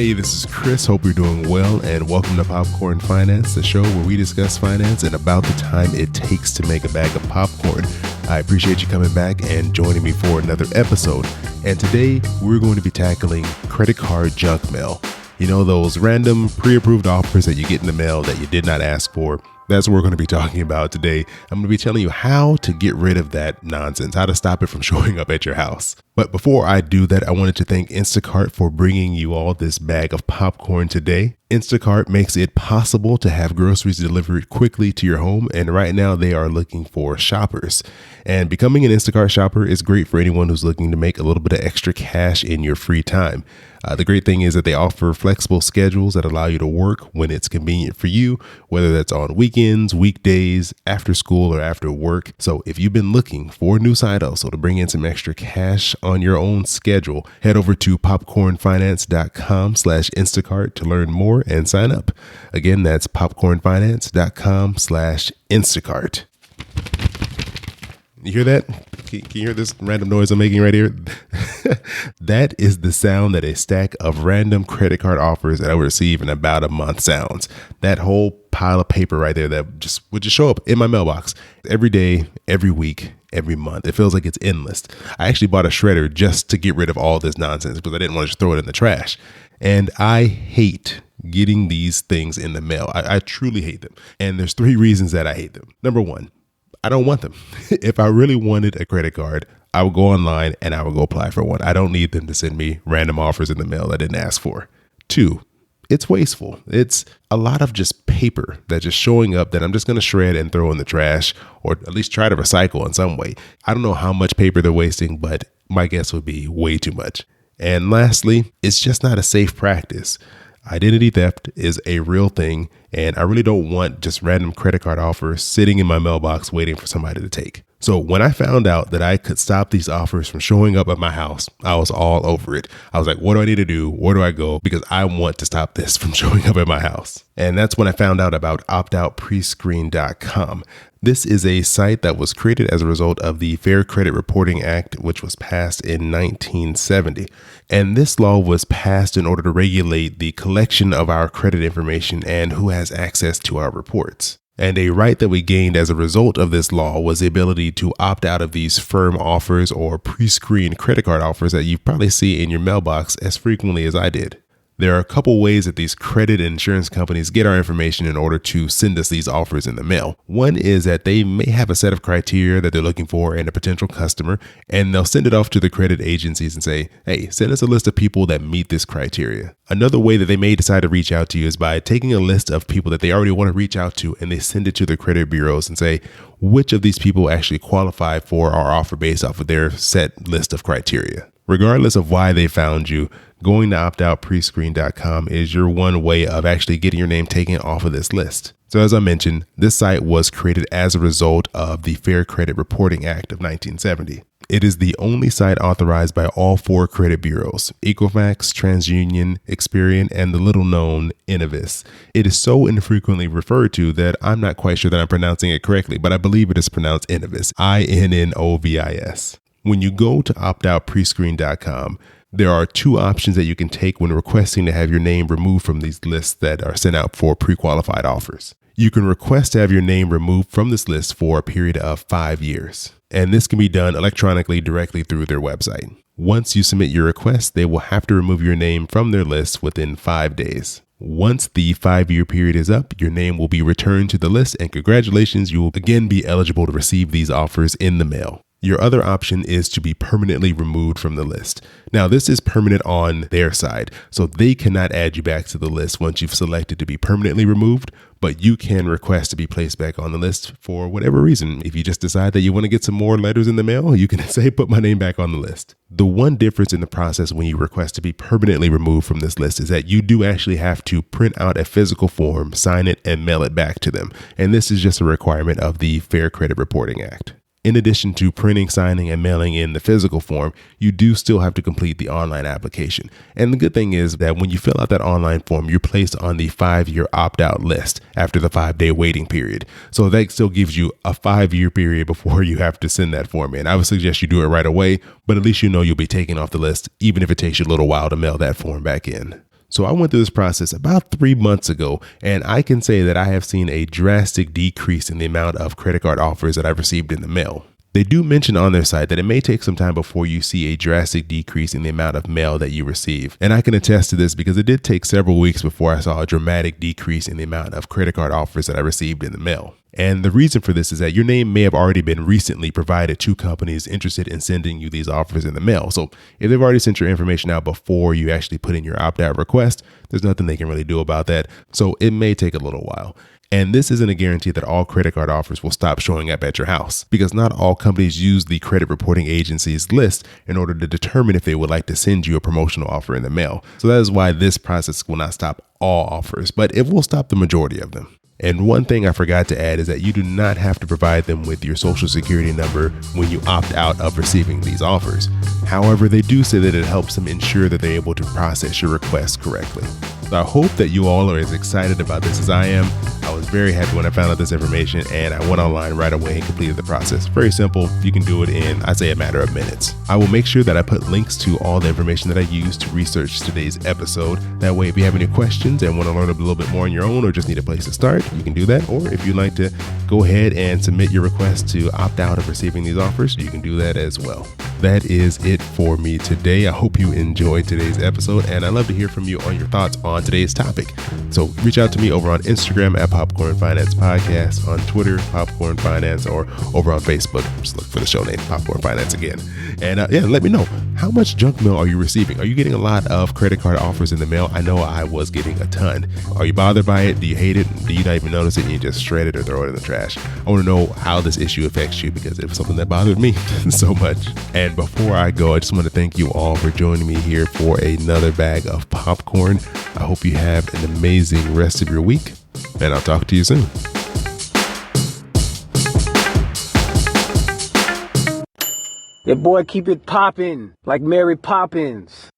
Hey, this is Chris. Hope you're doing well, and welcome to Popcorn Finance, the show where we discuss finance and about the time it takes to make a bag of popcorn. I appreciate you coming back and joining me for another episode. And today, we're going to be tackling credit card junk mail. You know, those random pre-approved offers that you get in the mail that you did not ask for. That's what we're going to be talking about today. I'm going to be telling you how to get rid of that nonsense, how to stop it from showing up at your house. But before I do that, I wanted to thank Instacart for bringing you all this bag of popcorn today. Instacart makes it possible to have groceries delivered quickly to your home, and right now they are looking for shoppers. And becoming an Instacart shopper is great for anyone who's looking to make a little bit of extra cash in your free time. The great thing is that they offer flexible schedules that allow you to work when it's convenient for you, whether that's on weekends, weekdays, after school, or after work. So if you've been looking for a new side hustle to bring in some extra cash on your own schedule, head over to popcornfinance.com/Instacart to learn more and sign up. Again, that's popcornfinance.com/Instacart. You hear that? Can you hear this random noise I'm making right here? That is the sound that a stack of random credit card offers that I would receive in about a month sounds. That whole pile of paper right there that would just show up in my mailbox every day, every week, every month. It feels like it's endless. I actually bought a shredder just to get rid of all this nonsense because I didn't want to just throw it in the trash. And I hate getting these things in the mail. I truly hate them. And there's 3 reasons that I hate them. Number 1, I don't want them. If I really wanted a credit card, I would go online and I would go apply for one. I don't need them to send me random offers in the mail I didn't ask for. 2, it's wasteful. It's a lot of just paper that's just showing up that I'm just going to shred and throw in the trash, or at least try to recycle in some way. I don't know how much paper they're wasting, but my guess would be way too much. And lastly, it's just not a safe practice. Identity theft is a real thing, and I really don't want just random credit card offers sitting in my mailbox waiting for somebody to take. So when I found out that I could stop these offers from showing up at my house, I was all over it. I was like, what do I need to do? Where do I go? Because I want to stop this from showing up at my house. And that's when I found out about optoutprescreen.com. This is a site that was created as a result of the Fair Credit Reporting Act, which was passed in 1970. And this law was passed in order to regulate the collection of our credit information and who has access to our reports. And a right that we gained as a result of this law was the ability to opt out of these firm offers or pre-screened credit card offers that you probably see in your mailbox as frequently as I did. There are a couple ways that these credit and insurance companies get our information in order to send us these offers in the mail. One is that they may have a set of criteria that they're looking for in a potential customer, and they'll send it off to the credit agencies and say, hey, send us a list of people that meet this criteria. Another way that they may decide to reach out to you is by taking a list of people that they already want to reach out to, and they send it to the credit bureaus and say, which of these people actually qualify for our offer based off of their set list of criteria. Regardless of why they found you, going to optoutprescreen.com is your one way of actually getting your name taken off of this list. So as I mentioned, this site was created as a result of the Fair Credit Reporting Act of 1970. It is the only site authorized by all 4 credit bureaus, Equifax, TransUnion, Experian, and the little-known Innovis. It is so infrequently referred to that I'm not quite sure that I'm pronouncing it correctly, but I believe it is pronounced Innovis, Innovis. When you go to optoutprescreen.com, there are 2 options that you can take when requesting to have your name removed from these lists that are sent out for pre-qualified offers. You can request to have your name removed from this list for a period of 5 years. And this can be done electronically directly through their website. Once you submit your request, they will have to remove your name from their list within 5 days. Once the 5-year period is up, your name will be returned to the list, and congratulations, you will again be eligible to receive these offers in the mail. Your other option is to be permanently removed from the list. Now, this is permanent on their side, so they cannot add you back to the list once you've selected to be permanently removed, but you can request to be placed back on the list for whatever reason. If you just decide that you want to get some more letters in the mail, you can say, put my name back on the list. The one difference in the process when you request to be permanently removed from this list is that you do actually have to print out a physical form, sign it, and mail it back to them. And this is just a requirement of the Fair Credit Reporting Act. In addition to printing, signing, and mailing in the physical form, you do still have to complete the online application. And the good thing is that when you fill out that online form, you're placed on the 5-year opt-out list after the 5-day waiting period. So that still gives you a 5-year period before you have to send that form in. I would suggest you do it right away, but at least you know you'll be taken off the list, even if it takes you a little while to mail that form back in. So I went through this process about 3 months ago, and I can say that I have seen a drastic decrease in the amount of credit card offers that I've received in the mail. They do mention on their site that it may take some time before you see a drastic decrease in the amount of mail that you receive. And I can attest to this because it did take several weeks before I saw a dramatic decrease in the amount of credit card offers that I received in the mail. And the reason for this is that your name may have already been recently provided to companies interested in sending you these offers in the mail. So if they've already sent your information out before you actually put in your opt-out request, there's nothing they can really do about that. So it may take a little while. And this isn't a guarantee that all credit card offers will stop showing up at your house, because not all companies use the credit reporting agency's list in order to determine if they would like to send you a promotional offer in the mail. So that is why this process will not stop all offers, but it will stop the majority of them. And one thing I forgot to add is that you do not have to provide them with your social security number when you opt out of receiving these offers. However, they do say that it helps them ensure that they're able to process your request correctly. So I hope that you all are as excited about this as I am. I was very happy when I found out this information, and I went online right away and completed the process. Very simple. You can do it in, I'd say, a matter of minutes. I will make sure that I put links to all the information that I used to research today's episode. That way, if you have any questions and want to learn a little bit more on your own or just need a place to start, you can do that. Or if you'd like to go ahead and submit your request to opt out of receiving these offers, you can do that as well. That is it for me today. I hope you enjoyed today's episode, and I'd love to hear from you on your thoughts on today's topic. So reach out to me over on Instagram at Popcorn Finance Podcast, on Twitter, Popcorn Finance, or over on Facebook. Just look for the show name, Popcorn Finance again. And let me know, how much junk mail are you receiving? Are you getting a lot of credit card offers in the mail? I know I was getting a ton. Are you bothered by it? Do you hate it? Do you not even notice it and you just shred it or throw it in the trash? I want to know how this issue affects you, because it was something that bothered me so much. And before I go, I just want to thank you all for joining me here for another bag of popcorn. I hope you have an amazing rest of your week, and I'll talk to you soon. Your boy keep it poppin' like Mary Poppins.